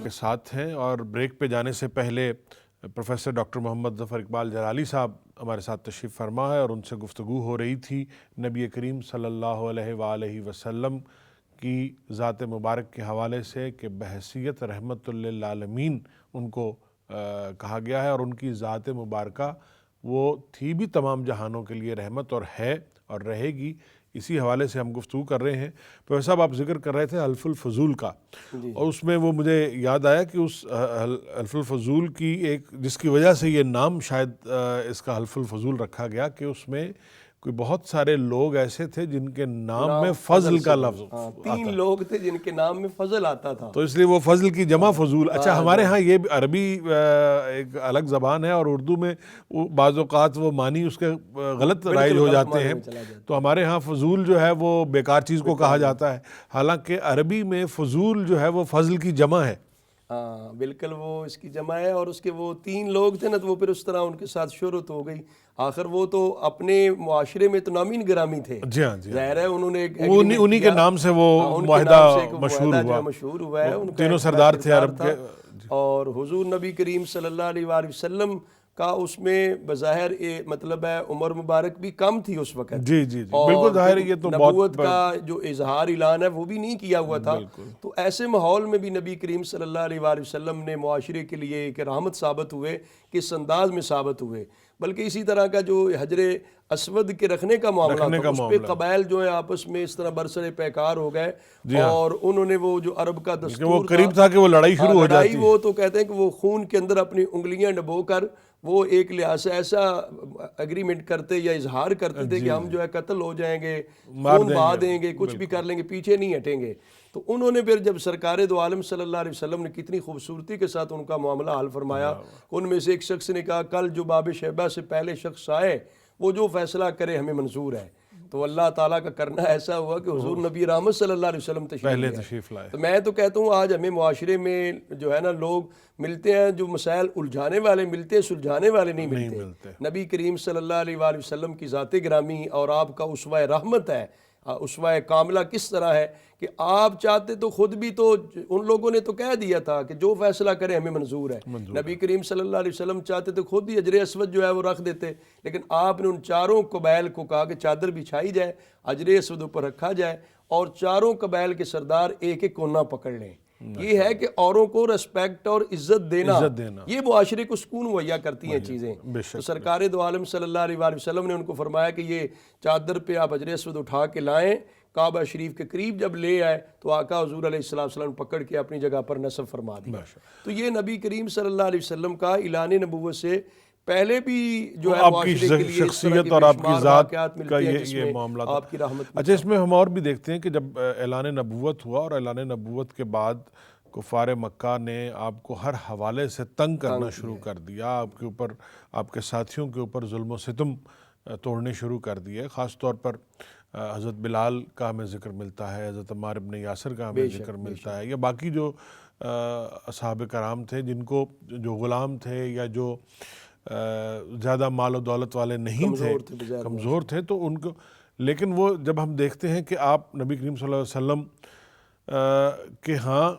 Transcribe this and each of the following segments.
کے ساتھ ہیں، اور بریک پہ جانے سے پہلے پروفیسر ڈاکٹر محمد ظفر اقبال جلالی صاحب ہمارے ساتھ تشریف فرما ہے، اور ان سے گفتگو ہو رہی تھی نبی کریم صلی اللہ علیہ وآلہ وسلم کی ذات مبارک کے حوالے سے کہ بحیثیت رحمت للعالمین ان کو کہا گیا ہے، اور ان کی ذات مبارکہ وہ تھی بھی تمام جہانوں کے لیے رحمت، اور ہے اور رہے گی۔ اسی حوالے سے ہم گفتگو کر رہے ہیں۔ پروفیسر صاحب، آپ ذکر کر رہے تھے حلف الفضول کا، اور اس میں وہ مجھے یاد آیا کہ اس حلف الفضول کی ایک جس کی وجہ سے یہ نام شاید اس کا حلف الفضول رکھا گیا کہ اس میں کوئی بہت سارے لوگ ایسے تھے جن کے نام میں فضل کا لفظ 3 لوگ تھے جن کے نام میں فضل آتا تھا، تو اس لیے وہ فضل کی جمع فضول۔ اچھا، ہمارے ہاں یہ عربی ایک الگ زبان ہے، اور اردو میں بعض اوقات وہ معنی اس کے غلط رائج ہو جاتے ہیں، تو ہمارے ہاں فضول جو ہے وہ بیکار چیز کو کہا جاتا ہے، حالانکہ عربی میں فضول جو ہے وہ فضل کی جمع ہے۔ ہاں بالکل، وہ اس کی جمع ہے، اور اس کے وہ 3 لوگ تھے نا، تو وہ پھر اس طرح ان کے ساتھ شہرت ہو گئی۔ آخر وہ تو اپنے معاشرے میں تو نامین گرامی تھے، جی ہاں، جی ظاہر ہے انہوں نے انہی کے نام سے وہ معاہدہ مشہور ہوا ہے، تینوں سردار تھے عرب کے۔ اور حضور نبی کریم صلی اللہ علیہ وآلہ وسلم کا اس میں بظاہر مطلب ہے عمر مبارک بھی کم تھی اس وقت، جی جی جی بالکل ظاہر ہے، یہ تو نبوت کا جو اظہار اعلان ہے وہ بھی نہیں کیا ہوا تھا۔ تو ایسے ماحول میں بھی نبی کریم صلی اللہ علیہ وآلہ وسلم نے معاشرے کے لیے ایک رحمت ثابت ہوئے، کس انداز میں ثابت ہوئے۔ بلکہ اسی طرح کا جو حجر اسود کے رکھنے کا معاملہ تھا، اس پہ قبائل جو ہے آپس میں اس طرح برسر پیکار ہو گئے، اور انہوں نے وہ جو عرب کا دستور قریب تھا کہ وہ لڑائی شروع ہو جاتی، وہ تو کہتے ہیں کہ وہ خون کے اندر اپنی انگلیاں ڈبو کر وہ ایک لحاظ سے ایسا اگریمنٹ کرتے یا اظہار کرتے تھے کہ ہم جو ہے قتل ہو جائیں گے، خون بہا دیں گے، کچھ بھی کر لیں گے، پیچھے نہیں ہٹیں گے۔ تو انہوں نے پھر جب سرکار دو عالم صلی اللہ علیہ وسلم نے کتنی خوبصورتی کے ساتھ ان کا معاملہ حل فرمایا، ان میں سے ایک شخص نے کہا کل جو باب شیبہ سے پہلے شخص آئے وہ جو فیصلہ کرے ہمیں منظور ہے۔ تو اللہ تعالیٰ کا کرنا ایسا ہوا کہ حضور نبی رحمت صلی اللہ علیہ وسلم تشریف لائے۔ تو میں تو کہتا ہوں آج ہمیں معاشرے میں جو ہے نا لوگ ملتے ہیں جو مسائل الجھانے والے ملتے ہیں، سلجھانے والے نہیں ملتے۔ نبی کریم صلی اللہ علیہ وآلہ وسلم کی ذات گرامی اور آپ کا اسوہ رحمت ہے، اسوہ کاملہ کس طرح ہے کہ آپ چاہتے تو خود بھی تو ان لوگوں نے تو کہہ دیا تھا کہ جو فیصلہ کرے ہمیں منظور ہے۔ نبی کریم صلی اللہ علیہ وسلم چاہتے تو خود ہی حجر اسود جو ہے وہ رکھ دیتے، لیکن آپ نے ان 4 قبائل کو کہا کہ چادر بچھائی جائے، حجر اسود اوپر رکھا جائے، اور 4 قبائل کے سردار ایک ایک کونا پکڑ لیں۔ یہ ہے کہ اوروں کو ریسپیکٹ اور عزت دینا، یہ معاشرے کو سکون مہیا کرتی ہیں چیزیں۔ تو سرکار دو عالم صلی اللہ علیہ وآلہ وسلم نے ان کو فرمایا کہ یہ چادر پہ آپ حجر اسود اٹھا کے لائیں، کعبہ شریف کے قریب جب لے آئے تو آقا حضور علیہ السلام پکڑ کے اپنی جگہ پر نصب فرما دیا۔ تو یہ نبی کریم صلی اللہ علیہ وسلم کا اعلان نبوت سے پہلے بھی جو ہے آپ کی شخصیت اور آپ کی ذات کا یہ معاملہ تھا۔ آپ کی رحمت۔ اچھا، اس میں ہم اور بھی دیکھتے ہیں کہ جب اعلان نبوت ہوا، اور اعلان نبوت کے بعد کفار مکہ نے آپ کو ہر حوالے سے تنگ کرنا شروع کر دیا، آپ کے اوپر، آپ کے ساتھیوں کے اوپر ظلم و ستم توڑنے شروع کر دیے۔ خاص طور پر حضرت بلال کا ہمیں ذکر ملتا ہے، حضرت عمار ابن یاسر کا ہمیں ذکر ملتا ہے، یا باقی جو اصحاب کرام تھے جن کو جو غلام تھے یا جو زیادہ مال و دولت والے نہیں تھے، کمزور تھے، تو ان کو، لیکن وہ جب ہم دیکھتے ہیں کہ آپ نبی کریم صلی اللہ علیہ وسلم کہ ہاں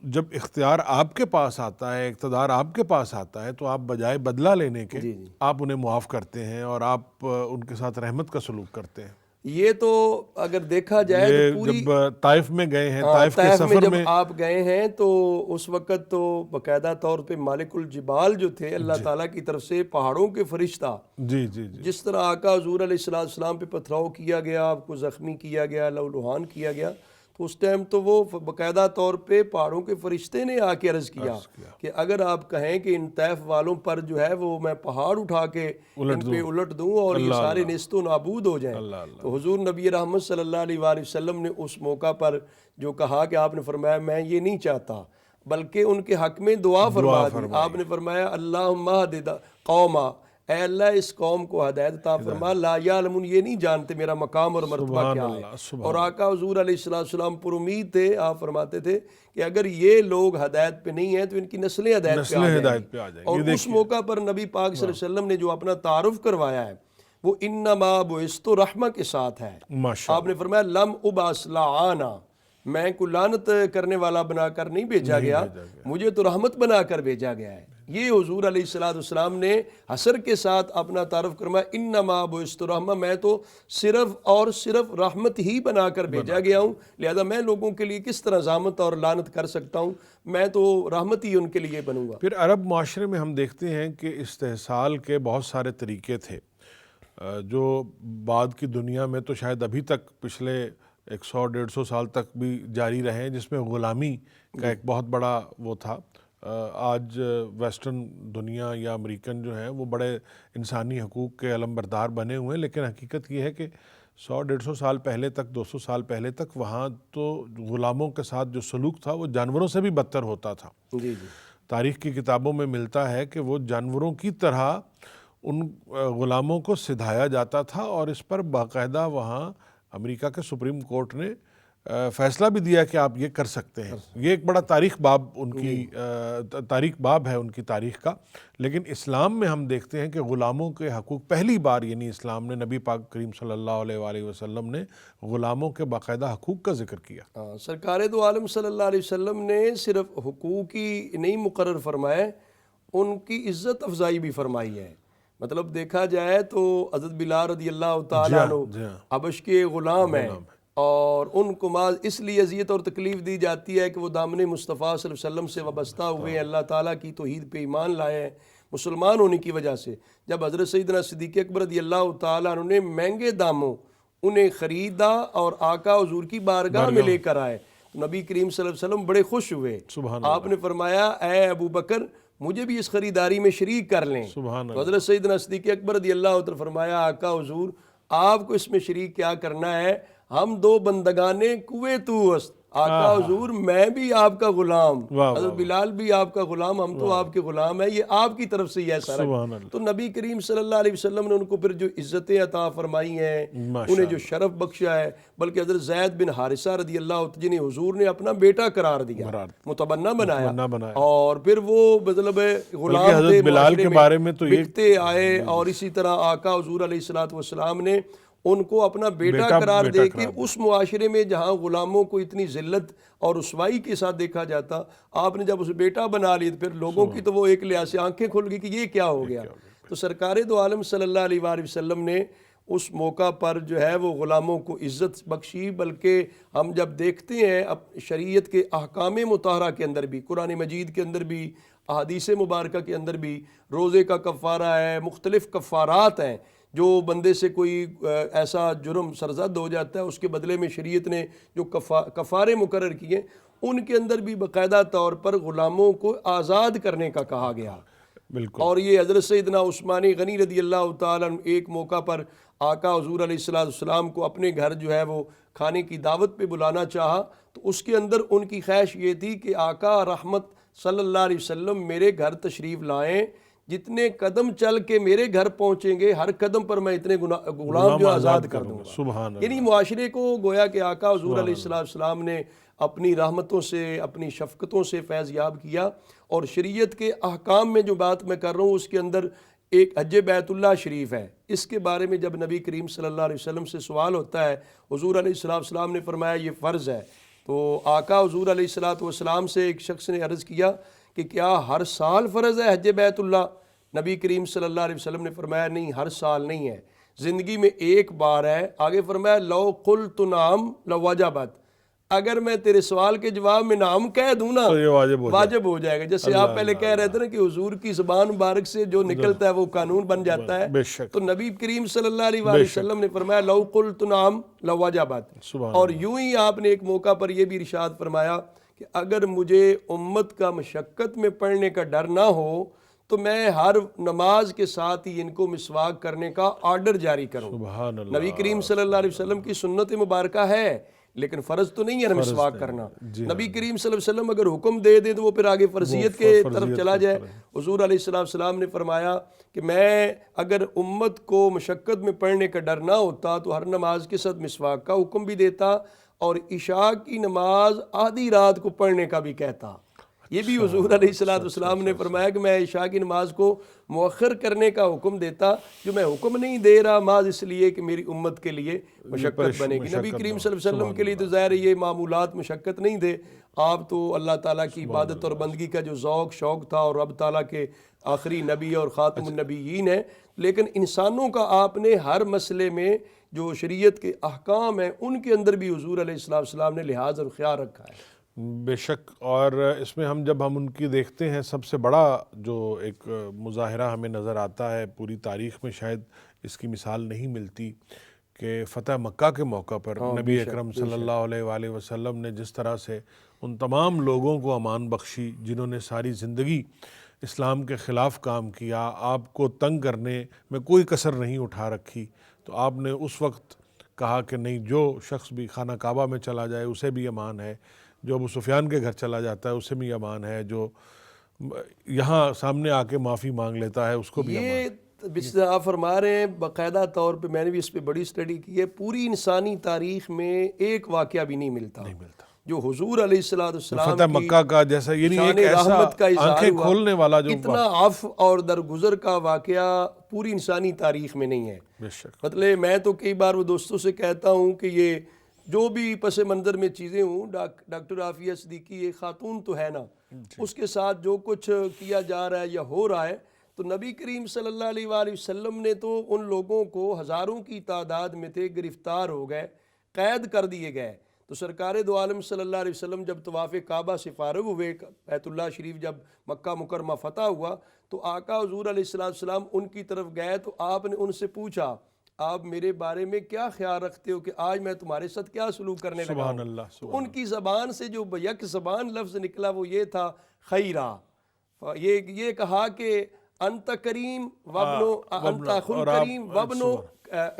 جب اختیار آپ کے پاس آتا ہے، اقتدار آپ کے پاس آتا ہے، تو آپ بجائے بدلہ لینے کے آپ انہیں معاف کرتے ہیں، اور آپ ان کے ساتھ رحمت کا سلوک کرتے ہیں۔ یہ تو اگر دیکھا جائے تو پوری جب طائف میں گئے ہیں، طائف کے سفر میں جب آپ گئے ہیں تو اس وقت تو باقاعدہ طور پہ مالک الجبال جو تھے اللہ تعالیٰ کی طرف سے پہاڑوں کے فرشتہ، جس طرح آقا حضور علیہ السلام پہ پتھراؤ کیا گیا، آپ کو زخمی کیا گیا، لہولہان کیا گیا، تو اس ٹائم تو وہ باقاعدہ طور پہ پہاڑوں کے فرشتے نے آ کے عرض کیا کہ اگر آپ کہیں کہ ان طائف والوں پر جو ہے وہ میں پہاڑ اٹھا کے ان پہ الٹ دوں اور یہ سارے نیست و نابود ہو جائیں، تو حضور نبی رحمت صلی اللہ علیہ وآلہ وسلم نے اس موقع پر جو کہا کہ آپ نے فرمایا میں یہ نہیں چاہتا، بلکہ ان کے حق میں دعا فرما دی۔ آپ نے فرمایا اللہم اہد قوما، اے اللہ اس قوم کو ہدایت عطا فرما، لا یعلمون، یہ نہیں جانتے میرا مقام اور مرتبہ کیا ہے۔ اور آقا حضور علیہ السلام پر امید تھے، آپ فرماتے تھے کہ اگر یہ لوگ ہدایت پہ نہیں ہیں تو ان کی نسلیں ہدایت پہ آ جائیں۔ اور اس موقع پر نبی پاک صلی اللہ علیہ وسلم نے جو اپنا تعارف کروایا ہے وہ انما بعثت رحمہ کے ساتھ ہے۔ آپ نے فرمایا لم ابعث لعانا، میں کو لعنت کرنے والا بنا کر نہیں بھیجا گیا، مجھے تو رحمت بنا کر بھیجا گیا ہے۔ یہ حضور علیہ السلام نے حسر کے ساتھ اپنا تعارف کروایا، انما بعثت رحمہ، میں تو صرف اور صرف رحمت ہی بنا کر بھیجا گیا ہوں، لہذا میں لوگوں کے لیے کس طرح ذمت اور لعنت کر سکتا ہوں، میں تو رحمت ہی ان کے لیے بنوں گا۔ پھر عرب معاشرے میں ہم دیکھتے ہیں کہ استحصال کے بہت سارے طریقے تھے جو بعد کی دنیا میں تو شاید ابھی تک پچھلے 100-150 سال تک بھی جاری رہے ہیں، جس میں غلامی کا ایک بہت بڑا وہ تھا۔ آج ویسٹرن دنیا یا امریکن جو ہیں وہ بڑے انسانی حقوق کے علم بردار بنے ہوئے ہیں، لیکن حقیقت یہ ہے کہ 100-150 سال پہلے تک، 200 سال پہلے تک وہاں تو غلاموں کے ساتھ جو سلوک تھا وہ جانوروں سے بھی بدتر ہوتا تھا۔ جی جی، تاریخ کی کتابوں میں ملتا ہے کہ وہ جانوروں کی طرح ان غلاموں کو سدھایا جاتا تھا، اور اس پر باقاعدہ وہاں امریکہ کے سپریم کورٹ نے فیصلہ بھی دیا کہ آپ یہ کر سکتے ہیں۔ یہ ایک بڑا تاریخ باب ان کی تاریخ باب ہے ان کی تاریخ کا۔ لیکن اسلام میں ہم دیکھتے ہیں کہ غلاموں کے حقوق پہلی بار، یعنی اسلام نے، نبی پاک کریم صلی اللہ علیہ وآلہ وسلم نے غلاموں کے باقاعدہ حقوق کا ذکر کیا۔ سرکار دو عالم صلی اللہ علیہ وسلم نے صرف حقوق ہی نہیں مقرر فرمائے، ان کی عزت افزائی بھی فرمائی ہے۔ مطلب دیکھا جائے تو حضرت بلال رضی اللہ تعالیٰ عنہ حبش کے غلام ہیں، اور ان کو بعض اس لیے اذیت اور تکلیف دی جاتی ہے کہ وہ دامن مصطفیٰ صلی اللہ علیہ وسلم سے وابستہ ہوئے ہیں، اللہ تعالیٰ کی توحید پہ ایمان لائے ہیں مسلمان ہونے کی وجہ سے۔ جب حضرت سیدنا صدیق اکبر رضی اللہ تعالیٰ عنہ نے مہنگے داموں انہیں خریدا اور آقا حضور کی بارگاہ میں لے کر آئے، نبی کریم صلی اللہ علیہ وسلم بڑے خوش ہوئے۔ آپ نے فرمایا اے ابو بکر مجھے بھی اس خریداری میں شریک کر لیں۔ تو حضرت سیدنا صدیق اکبر رضی اللہ تعالیٰ فرمایا آقا حضور آپ کو اس میں شریک کیا کرنا ہے، ہم دو بندگانے کوئے تو است، آقا حضور میں بھی آپ کا غلام، حضرت بلال بھی آپ کا غلام، ہم تو آپ کے غلام ہیں، یہ آپ کی طرف سے یہ ایسا رکھ۔ تو نبی کریم صلی اللہ علیہ وسلم نے ان کو پھر جو عزتیں عطا فرمائی ہیں، انہیں جو شرف بخشا ہے، بلکہ حضرت زید بن حارثہ رضی اللہ عنہ جنہیں حضور نے اپنا بیٹا قرار دیا، متبنہ بنایا، اور پھر وہ مطلب غلام تھے، بلال کے بارے میں تو بکتے آئے، اور اسی طرح آقا حضور علیہ السلام نے ان کو اپنا بیٹا قرار دے کے اس معاشرے میں جہاں غلاموں کو اتنی ذلت اور رسوائی کے ساتھ دیکھا جاتا، آپ نے جب اسے بیٹا بنا لیا پھر لوگوں کی تو وہ ایک لحاظ سے آنکھیں کھل گئی کہ یہ کیا ہو گیا۔ تو سرکار دو عالم صلی اللہ علیہ وآلہ وسلم نے اس موقع پر جو ہے وہ غلاموں کو عزت بخشی، بلکہ ہم جب دیکھتے ہیں شریعت کے احکام مطہرہ کے اندر بھی، قرآن مجید کے اندر بھی، احادیث مبارکہ کے اندر بھی روزے کا کفارہ ہے، مختلف کفارات ہیں، جو بندے سے کوئی ایسا جرم سرزد ہو جاتا ہے اس کے بدلے میں شریعت نے جو کفارے مقرر کیے، ان کے اندر بھی باقاعدہ طور پر غلاموں کو آزاد کرنے کا کہا گیا۔ بالکل۔ اور یہ حضرت سیدنا عثمان غنی رضی اللہ تعالیٰ ایک موقع پر آقا حضور علیہ السلام کو اپنے گھر جو ہے وہ کھانے کی دعوت پہ بلانا چاہا، تو اس کے اندر ان کی خواہش یہ تھی کہ آقا رحمت صلی اللہ علیہ وسلم میرے گھر تشریف لائیں، جتنے قدم چل کے میرے گھر پہنچیں گے ہر قدم پر میں اتنے غلام جو آزاد کر دوں گا۔ یعنی معاشرے کو گویا کہ آقا حضور علیہ السلام نے اپنی رحمتوں سے، اپنی شفقتوں سے فیض یاب کیا، اور شریعت کے احکام میں جو بات میں کر رہا ہوں اس کے اندر ایک حج بیت اللہ شریف ہے۔ اس کے بارے میں جب نبی کریم صلی اللہ علیہ وسلم سے سوال ہوتا ہے، حضور علیہ السلام نے فرمایا یہ فرض ہے، تو آقا حضور علیہ السلام سے ایک شخص نے عرض کیا کہ کیا ہر سال فرض ہے حج بیت اللہ؟ نبی کریم صلی اللہ علیہ وسلم نے فرمایا نہیں، ہر سال نہیں ہے، زندگی میں ایک بار ہے۔ آگے فرمایا لو قلت نعم لوجبت، اگر میں تیرے سوال کے جواب میں نعم کہہ دوں نا تو یہ واجب ہو جائے گا۔ جیسے آپ پہلے کہہ رہے تھے نا کہ حضور کی زبان مبارک سے جو نکلتا ہے وہ قانون بن جاتا ہے، تو نبی کریم صلی اللہ علیہ وسلم نے فرمایا لو قلت نعم لوجبت۔ اور یوں ہی آپ نے ایک موقع پر یہ بھی ارشاد فرمایا کہ اگر مجھے امت کا مشقت میں پڑھنے کا ڈر نہ ہو تو میں ہر نماز کے ساتھ ہی ان کو مسواک کرنے کا آرڈر جاری کروں۔ نبی کریم صلی اللہ علیہ وسلم کی سنت مبارکہ ہے، لیکن فرض تو نہیں ہے مسواک کرنا۔ نبی کریم صلی اللہ علیہ وسلم اگر حکم دے دیں تو وہ پھر آگے فرضیت کے طرف چلا جائے۔ حضور علیہ السلام نے فرمایا کہ میں اگر امت کو مشقت میں پڑھنے کا ڈر نہ ہوتا تو ہر نماز کے ساتھ مسواک کا حکم بھی دیتا، اور عشاء کی نماز آدھی رات کو پڑھنے کا بھی کہتا۔ یہ بھی حضور علیہ الصلوۃ والسلام نے فرمایا کہ میں عشاء کی نماز کو مؤخر کرنے کا حکم دیتا، جو میں حکم نہیں دے رہا محض اس لیے کہ میری امت کے لیے مشقت بنے گی۔ نبی کریم صلی اللہ علیہ وسلم کے لیے تو ظاہر ہے یہ معمولات مشقت نہیں دے، آپ تو اللہ تعالیٰ کی عبادت اور بندگی کا جو ذوق شوق تھا، اور رب تعالیٰ کے آخری نبی اور خاتم النبیین ہیں، لیکن انسانوں کا آپ نے ہر مسئلے میں جو شریعت کے احکام ہیں ان کے اندر بھی حضور علیہ الصلوۃ والسلام نے لحاظ اور خیال رکھا ہے۔ بے شک، اور اس میں ہم جب ان کی دیکھتے ہیں، سب سے بڑا جو ایک مظاہرہ ہمیں نظر آتا ہے، پوری تاریخ میں شاید اس کی مثال نہیں ملتی، کہ فتح مکہ کے موقع پر نبی اکرم صلی اللہ علیہ وآلہ وسلم نے جس طرح سے ان تمام لوگوں کو امان بخشی جنہوں نے ساری زندگی اسلام کے خلاف کام کیا، آپ کو تنگ کرنے میں کوئی کسر نہیں اٹھا رکھی، تو آپ نے اس وقت کہا کہ نہیں، جو شخص بھی خانہ کعبہ میں چلا جائے اسے بھی امان ہے، جو ابو سفیان کے گھر چلا جاتا ہے اسے بھی امان ہے، جو یہاں سامنے آ کے معافی مانگ لیتا ہے اس کو بھی امان ہے۔ یہ جس طرح آپ فرما رہے ہیں، باقاعدہ طور پہ میں نے بھی اس پہ بڑی اسٹڈی کی ہے، پوری انسانی تاریخ میں ایک واقعہ بھی نہیں ملتا جو حضور علیہ الصلوۃ والسلام فتح مکہ کا جیسا، یعنی ایک ایسا رحمت کا اظہار آنکھیں ہوا، کھولنے والا جو اتنا عفو اور درگزر کا واقعہ پوری انسانی تاریخ میں نہیں ہے۔ بے شک، مطلب میں تو کئی بار وہ دوستوں سے کہتا ہوں کہ یہ جو بھی پس منظر میں چیزیں ہوں، ڈاکٹر عافیہ صدیقی ایک خاتون تو ہے نا، اس کے ساتھ جو کچھ کیا جا رہا ہے یا ہو رہا ہے، تو نبی کریم صلی اللہ علیہ وآلہ وسلم نے تو ان لوگوں کو ہزاروں کی تعداد میں تھے، گرفتار ہو گئے، قید کر دیے گئے، تو سرکار دو عالم صلی اللہ علیہ وسلم جب طواف کعبہ سے فارغ ہوئے، بیت اللہ شریف جب مکہ مکرمہ فتح ہوا، تو آقا حضور علیہ الصلوۃ والسلام ان کی طرف گئے، تو آپ نے ان سے پوچھا، آپ میرے بارے میں کیا خیال رکھتے ہو کہ آج میں تمہارے ساتھ کیا سلوک کرنے لگا سبحان ہوں؟ اللہ، تو ان کی زبان سے جو یک زبان لفظ نکلا وہ یہ تھا، خیرہ، یہ کہا کہ انت کریم وابنو، انت اخن کریم وابنو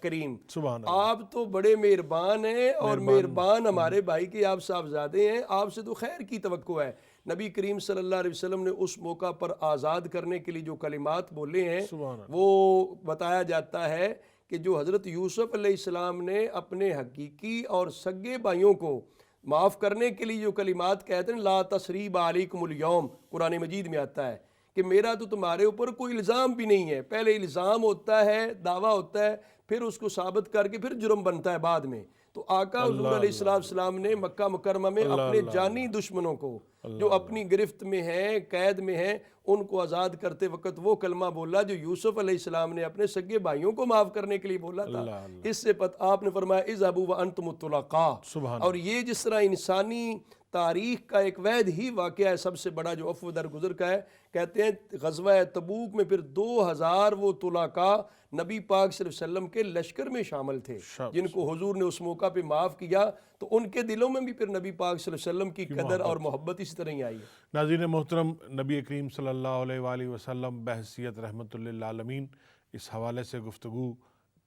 کریم، سبحان آپ تو بڑے مہربان ہیں اور مہربان ہمارے بھائی کے آپ صاحبزادے ہیں، آپ سے تو خیر کی توقع ہے۔ نبی کریم صلی اللہ علیہ وسلم نے اس موقع پر آزاد کرنے کے لیے جو کلمات بولے ہیں، وہ بتایا جاتا ہے کہ جو حضرت یوسف علیہ السلام نے اپنے حقیقی اور سگے بھائیوں کو معاف کرنے کے لیے جو کلمات کہتے ہیں، لا تثریب علیکم اليوم، قرآن مجید میں آتا ہے کہ میرا تو تمہارے اوپر کوئی الزام بھی نہیں ہے۔ پہلے الزام ہوتا ہے، دعویٰ ہوتا ہے، پھر اس کو ثابت کر کے پھر جرم بنتا ہے بعد میں۔ تو آقا حضور علیہ الصلوۃ والسلام نے مکہ مکرمہ میں اپنے جانی دشمنوں کو جو اپنی گرفت میں ہیں، قید میں ہیں، ان کو آزاد کرتے وقت وہ کلمہ بولا جو یوسف علیہ السلام نے اپنے سگے بھائیوں کو معاف کرنے کے لیے بولا تھا۔ اس سے آپ نے فرمایا اذهبوا وانتم الطلقاء، اور یہ جس طرح انسانی تاریخ کا ایک وحید ہی واقعہ ہے سب سے بڑا جو عفو درگزر کا ہے، کہتے ہیں غزوہ تبوک میں پھر 2000 وہ طلقاء نبی پاک صلی اللہ علیہ وسلم کے لشکر میں شامل تھے، جن کو حضور نے اس موقع پہ معاف کیا، تو ان کے دلوں میں بھی پھر نبی پاک صلی اللہ علیہ وسلم کی قدر اور محبت اسی طرح ہی آئی ہے۔ ناظرین محترم، نبی کریم صلی اللہ علیہ وآلہ وسلم بحیثیت رحمت للعالمین، اس حوالے سے گفتگو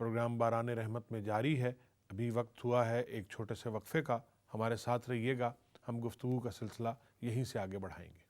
پروگرام باران رحمت میں جاری ہے۔ ابھی وقت ہوا ہے ایک چھوٹے سے وقفے کا، ہمارے ساتھ رہیے گا، ہم گفتگو کا سلسلہ یہیں سے آگے بڑھائیں گے۔